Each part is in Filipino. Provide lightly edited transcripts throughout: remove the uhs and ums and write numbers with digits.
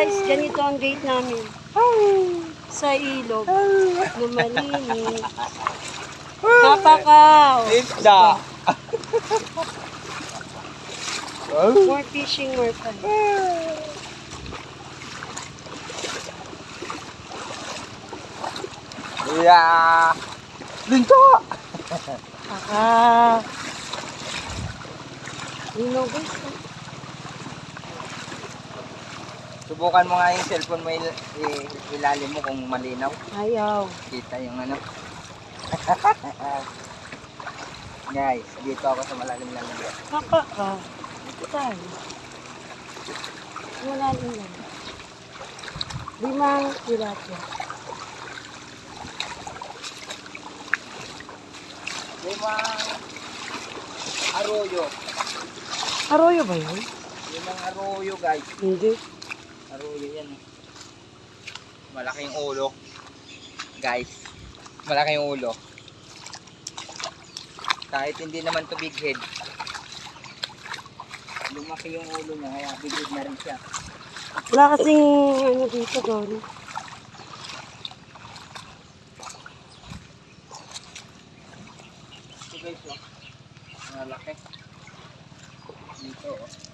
guys, ganito ang gate namin. Sa ilog. Na malinis. Napakaw. Isda. More fishing, more fun. Yeah. Linto. Lino guys. Subukan mo nga yung cellphone mo ilalim mo kung malinaw. Ayaw. Kita yung ano. Guys, dito ako sa malalim lang. Napakaw. Ito tayo. Malalim lang. 5 tilapia. Limang arroyo. Arroyo ba yun? Limang arroyo guys. Hindi. Arroyo yan. Malaking ulo. Guys, malaking ulo. Kahit hindi naman to big head. Lumaki yung ulo niya, kaya big head na rin siya. Wala kasing ano dito doon. Ito guys, oh. Malaki. Dito, oh.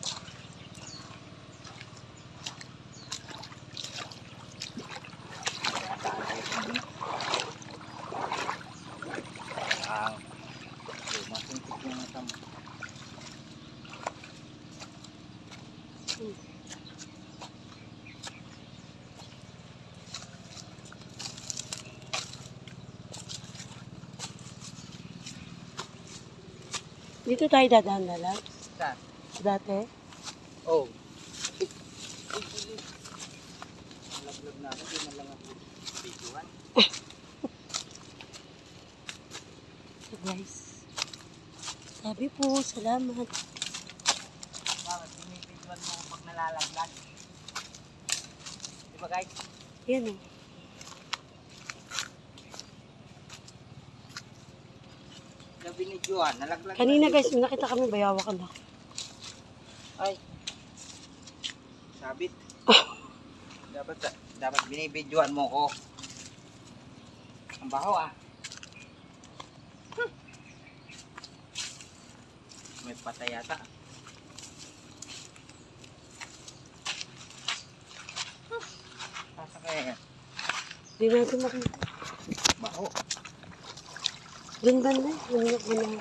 Masintik yung mata mo. Dito tayo dadaan na lang. Saan? Dati. Oh. Malaglag na ako. Di na lang ako videoan. So guys. Sabi po, salamat. Bakit? Binibidyoan mo pag nalalaglag. Diba guys? Yan o. Yung binidyoan, nalaglag. Kanina guys, nakita kami bayawakan ako. Ay. Sabit. dapat binibidyoan mo ko. Ang baho ah. May patay yata. Sasakay. Hindi natin makita. Baho. Doon ba na? Nangyok mo na.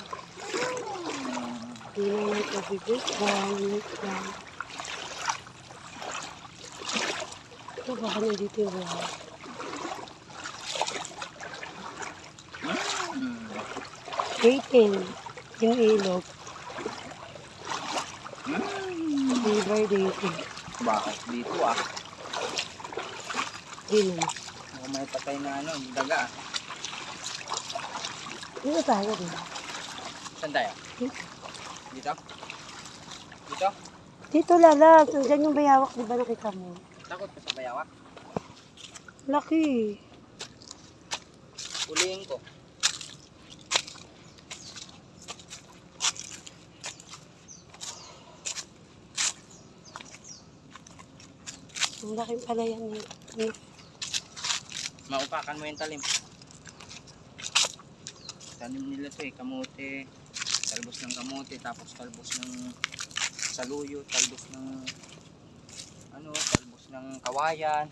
Hindi na yung pabibig. Down. Ito baka nandito yung bahay. Waiting. Yung ilog. River dating. Bakit dito ah? Hindi naman. Ako may patay na ano, daga ah. Dito tayo din. Saan tayo? Dito? Dito? Dito lalag. Diyan yung bayawak, di ba nakita mo? Takot ka sa bayawak? Laki. Ulihin ko. Ang laking palayan nito. Maupakan mo yung talim. Tanim nila to eh, kamote. Talbos ng kamote, tapos talbos ng saluyo, talbos ng ano, talbos ng kawayan.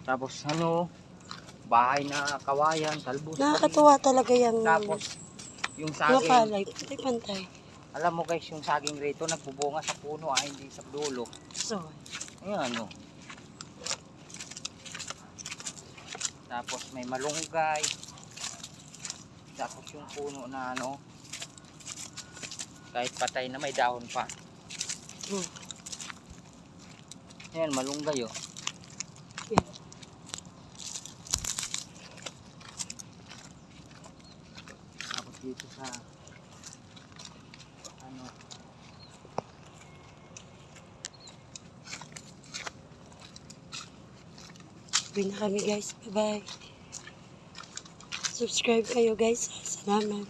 Tapos ano, bahay na kawayan, talbos. Nakakatuwa talaga yung Tapos yung mga saging. palay. Pantay-pantay. Alam mo guys, yung saging rito nagbubunga sa puno hindi sa dulo. So, Ayan ano. Tapos may malunggay. Tapos yung puno na ano, kahit patay na may dahon pa. Ayan, malunggay oh. yan. Tapos dito sa ano, Uwi na kami guys. Bye-bye. Subscribe kayo guys. Salamat.